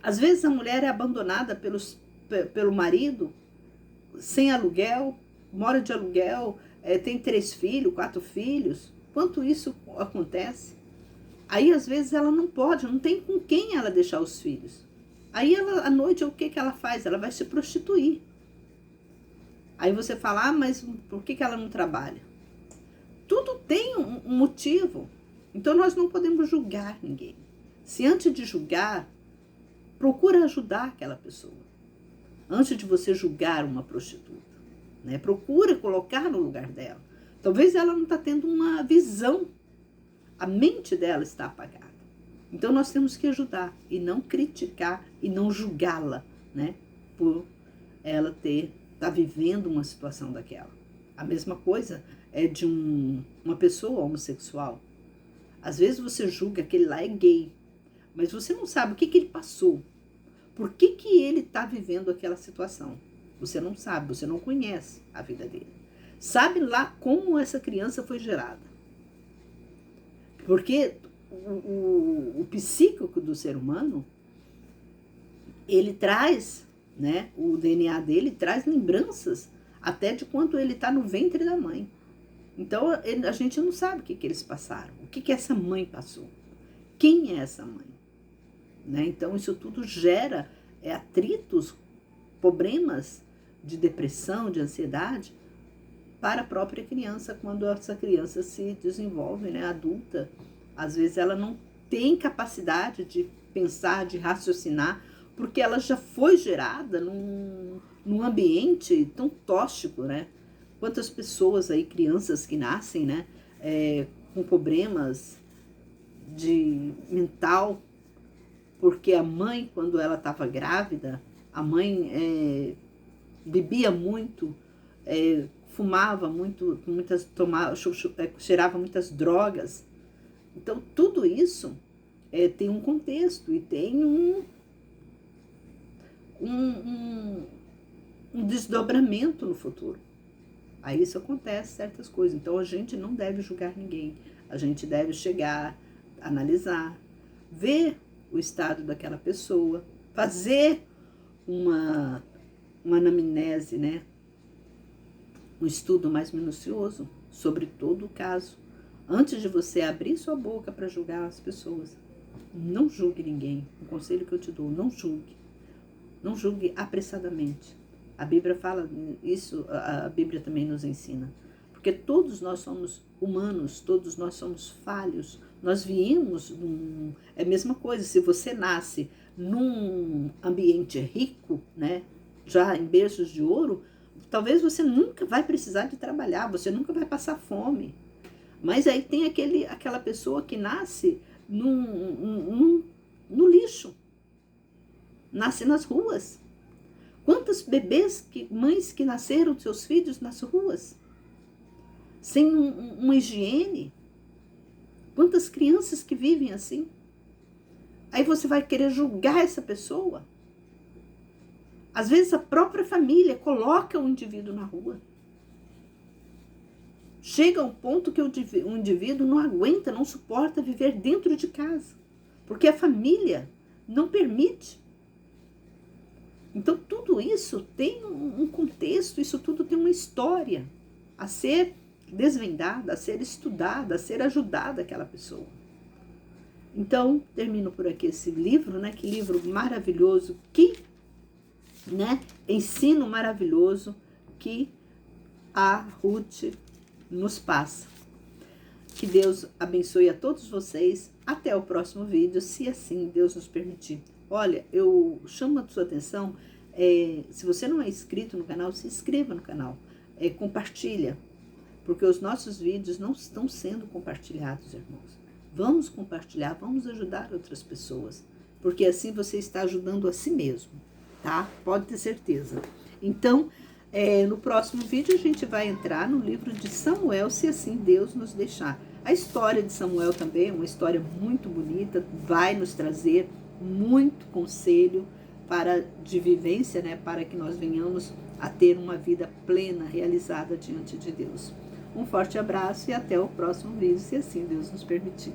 às vezes a mulher é abandonada pelo marido, sem aluguel, mora de aluguel, tem 3 filhos, 4 filhos. Quanto isso acontece? Aí, às vezes, ela não pode, não tem com quem ela deixar os filhos. Aí, à noite, o que ela faz? Ela vai se prostituir. Aí você fala, mas por que ela não trabalha? Tudo tem um motivo. Então, nós não podemos julgar ninguém. Se antes de julgar, procura ajudar aquela pessoa. Antes de você julgar uma prostituta, né? Procura colocar no lugar dela. Talvez ela não está tendo uma visão. A mente dela está apagada. Então nós temos que ajudar e não criticar e não julgá-la, né? Por ela estar vivendo uma situação daquela. A mesma coisa é de uma pessoa homossexual. Às vezes você julga que ele lá é gay, mas você não sabe o que ele passou. Por que ele está vivendo aquela situação? Você não sabe, você não conhece a vida dele. Sabe lá como essa criança foi gerada. Porque o psíquico do ser humano, ele traz, né, o DNA dele traz lembranças até de quando ele está no ventre da mãe. Então, a gente não sabe o que eles passaram, o que essa mãe passou, quem é essa mãe. Né? Então, isso tudo gera atritos, problemas de depressão, de ansiedade, para a própria criança, quando essa criança se desenvolve, né, adulta. Às vezes ela não tem capacidade de pensar, de raciocinar, porque ela já foi gerada num ambiente tão tóxico, né? Quantas pessoas aí, crianças que nascem, né, com problemas de mental, porque a mãe, quando ela estava grávida, a mãe bebia muito, fumava muito, cheirava muitas drogas. Então, tudo isso tem um contexto e tem um desdobramento no futuro. Aí isso acontece, certas coisas. Então, a gente não deve julgar ninguém. A gente deve chegar, analisar, ver o estado daquela pessoa, fazer uma anamnese, né? Um estudo mais minucioso sobre todo o caso. Antes de você abrir sua boca para julgar as pessoas, não julgue ninguém. O conselho que eu te dou, não julgue. Não julgue apressadamente. A Bíblia fala isso, a Bíblia também nos ensina. Porque todos nós somos humanos, todos nós somos falhos. Nós viemos é a mesma coisa, se você nasce num ambiente rico, né, já em berços de ouro, talvez você nunca vai precisar de trabalhar, você nunca vai passar fome. Mas aí tem aquela pessoa que nasce no lixo, nasce nas ruas. Quantos bebês, mães que nasceram, seus filhos nas ruas, sem uma higiene? Quantas crianças que vivem assim? Aí você vai querer julgar essa pessoa? Às vezes a própria família coloca o indivíduo na rua. Chega ao ponto que o indivíduo não aguenta, não suporta viver dentro de casa, porque a família não permite. Então, tudo isso tem um contexto, isso tudo tem uma história a ser desvendada, a ser estudada, a ser ajudada aquela pessoa. Então, termino por aqui esse livro, né? Que livro maravilhoso, que, né? Ensino maravilhoso que a Ruth nos passa. Que Deus abençoe a todos vocês. Até o próximo vídeo, se assim Deus nos permitir. Olha, eu chamo a sua atenção, se você não é inscrito no canal, se inscreva no canal, compartilha, porque os nossos vídeos não estão sendo compartilhados, irmãos. Vamos compartilhar, vamos ajudar outras pessoas, porque assim você está ajudando a si mesmo, tá? Pode ter certeza. Então, no próximo vídeo a gente vai entrar no livro de Samuel, se assim Deus nos deixar. A história de Samuel também é uma história muito bonita, vai nos trazer muito conselho de vivência, né, para que nós venhamos a ter uma vida plena, realizada diante de Deus. Um forte abraço e até o próximo vídeo, se assim Deus nos permitir.